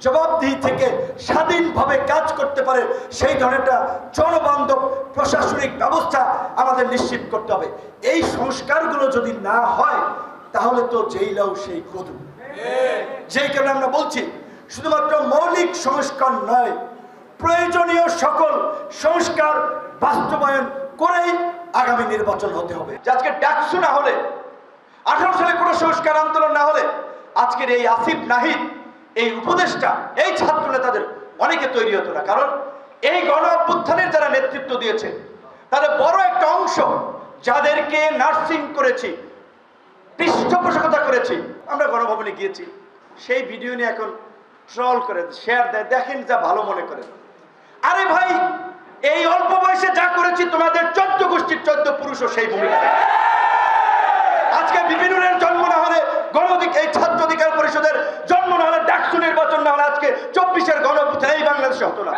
জবাবদিহি থেকে স্বাধীনভাবে কাজ করতে পারে সেই ধরনের একটা জনবান্ধব প্রশাসনিক ব্যবস্থা আমাদের নিশ্চিত করতে হবে। এই সংস্কারগুলো যদি না হয় তাহলে তো যেই লাউ সেই কদু। যেই কারণে আমরা বলছি শুধুমাত্র মৌলিক সংস্কার নয়, প্রয়োজনীয় সকল সংস্কার বাস্তবায়ন করেই আগামী নির্বাচন হতে হবে। আজকে ডাকসু না হলে, 18 সালে কোনো সংস্কার আন্দোলন না হলে আজকের এই আসিফ নাহিদ, এই উপদেষ্টা, এই ছাত্র নেতাদের অনেকে তৈরি হতো না। কারণ এই গণ অভ্যুত্থানের যারা নেতৃত্ব দিয়েছে তাদের বড় একটা অংশ, যাদেরকে নার্সিং করেছি, পৃষ্ঠপোষকতা করেছি, আমরা গণভবনে গিয়েছি, সেই ভিডিও নিয়ে এখন ট্রল করে শেয়ার দেয়, দেখেন যা ভালো মনে করেন। আরে ভাই, এই অল্প বয়সে যা করেছি তোমাদের 14 গোষ্ঠীর 14 পুরুষও সেই ভূমিকা। আজকে বিপিনুরের জন্ম না হলে, এই ছাত্র অধিকার পরিষদের জন্ম না হলে, ডাকসু নির্বাচন না হলে আজকে 24-এর গণ অভ্যুত্থান এই বাংলাদেশে হতো না।